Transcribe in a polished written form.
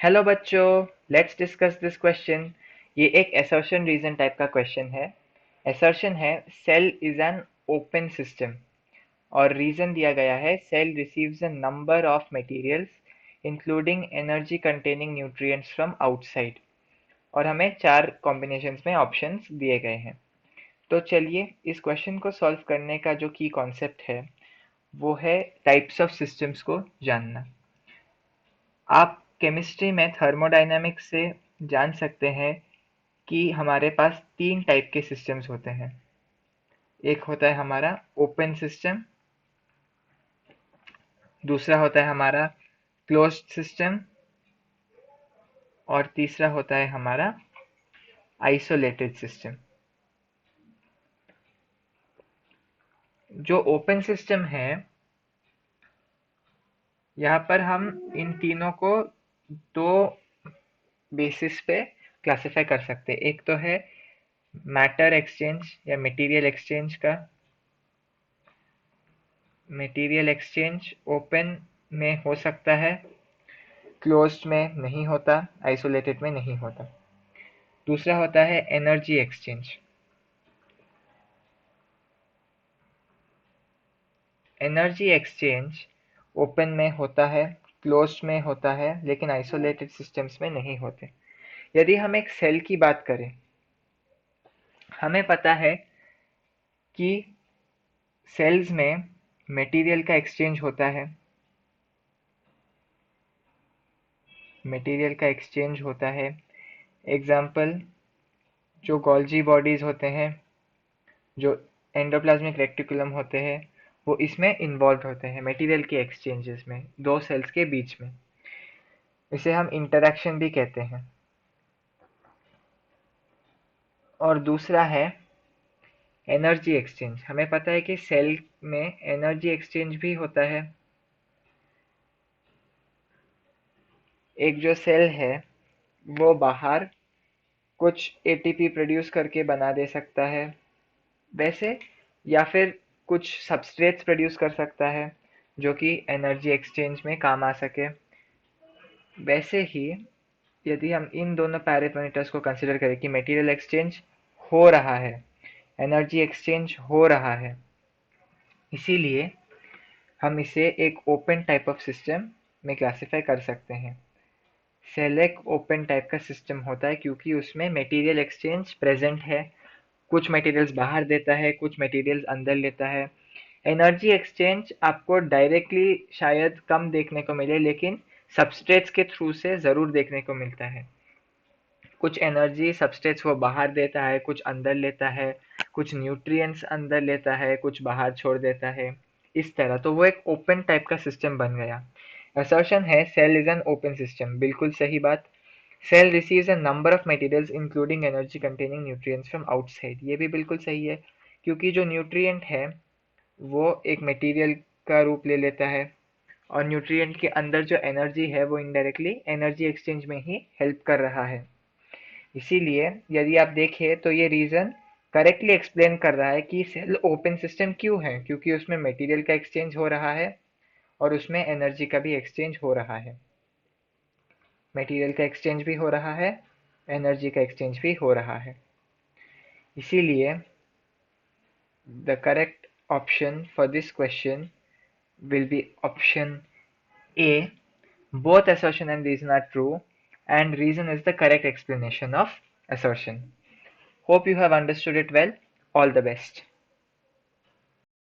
Hello बच्चों, let's discuss this question. ये एक assertion रीजन टाइप का क्वेश्चन है। assertion है cell is an open system और रीजन दिया गया है cell receives a number of materials including energy containing nutrients from outside. और हमें चार कॉम्बिनेशंस में ऑप्शंस दिए गए हैं। तो चलिए इस क्वेश्चन को सॉल्व करने का जो की कॉन्सेप्ट है वो है टाइप्स ऑफ सिस्टम्स को जानना। आप केमिस्ट्री में थर्मोडायनामिक्स से जान सकते हैं कि हमारे पास तीन टाइप के सिस्टम्स होते हैं। एक होता है हमारा ओपन सिस्टम, दूसरा होता है हमारा क्लोज्ड सिस्टम और तीसरा होता है हमारा आइसोलेटेड सिस्टम। जो ओपन सिस्टम है, यहाँ पर हम इन तीनों को दो बेसिस पे क्लासिफाई कर सकते हैं। एक तो है मैटर एक्सचेंज या मटेरियल एक्सचेंज का। मटेरियल एक्सचेंज ओपन में हो सकता है, क्लोज्ड में नहीं होता, आइसोलेटेड में नहीं होता। दूसरा होता है energy exchange. Energy exchange open में होता है, क्लोज्ड में होता है, लेकिन आइसोलेटेड सिस्टम्स में नहीं होते। यदि हम एक सेल की बात करें, हमें पता है कि सेल्स में मटेरियल का एक्सचेंज होता है। मटेरियल का एक्सचेंज होता है। एग्जाम्पल, जो गोल्जी बॉडीज होते हैं, जो एंडोप्लाज्मिक रेटिकुलम होते हैं, वो इसमें इन्वॉल्व होते हैं मटेरियल के एक्सचेंजेस में दो सेल्स के बीच में। इसे हम इंटरैक्शन भी कहते हैं। और दूसरा है एनर्जी एक्सचेंज। हमें पता है कि सेल में एनर्जी एक्सचेंज भी होता है। एक जो सेल है वो बाहर कुछ एटीपी प्रोड्यूस करके बना दे सकता है वैसे, या फिर कुछ सबस्ट्रेट्स प्रोड्यूस कर सकता है जो कि एनर्जी एक्सचेंज में काम आ सके। वैसे ही यदि हम इन दोनों पैरामीटर्स को कंसिडर करें कि मटेरियल एक्सचेंज हो रहा है, एनर्जी एक्सचेंज हो रहा है, इसीलिए हम इसे एक ओपन टाइप ऑफ सिस्टम में क्लासिफाई कर सकते हैं। सेल एक ओपन टाइप का सिस्टम होता है क्योंकि उसमें मटेरियल एक्सचेंज प्रेजेंट है। कुछ मटेरियल्स बाहर देता है, कुछ मटेरियल्स अंदर लेता है। एनर्जी एक्सचेंज आपको डायरेक्टली शायद कम देखने को मिले, लेकिन सबस्ट्रेट्स के थ्रू से ज़रूर देखने को मिलता है। कुछ एनर्जी सबस्ट्रेट्स वो बाहर देता है, कुछ अंदर लेता है, कुछ न्यूट्रिएंट्स अंदर लेता है, कुछ बाहर छोड़ देता है। इस तरह तो वो एक ओपन टाइप का सिस्टम बन गया। असर्शन है cell is an open system, बिल्कुल सही बात। Cell receives a number of materials including energy containing nutrients from outside. ये भी बिल्कुल सही है, क्योंकि जो न्यूट्रिएंट है वो एक मटेरियल का रूप ले लेता है और न्यूट्रिएंट के अंदर जो एनर्जी है वो इनडायरेक्टली एनर्जी एक्सचेंज में ही हेल्प कर रहा है। इसीलिए यदि आप देखें तो ये रीजन करेक्टली एक्सप्लेन कर रहा है कि सेल ओपन सिस्टम क्यों है, क्योंकि उसमें मटेरियल का एक्सचेंज हो रहा है और उसमें एनर्जी का भी एक्सचेंज हो रहा है। मटेरियल का एक्सचेंज भी हो रहा है, एनर्जी का एक्सचेंज भी हो रहा है। इसीलिए the correct option for this question will be option A. Both assertion and reason are true, and reason is the correct explanation of assertion. Hope you have understood it well. All the best.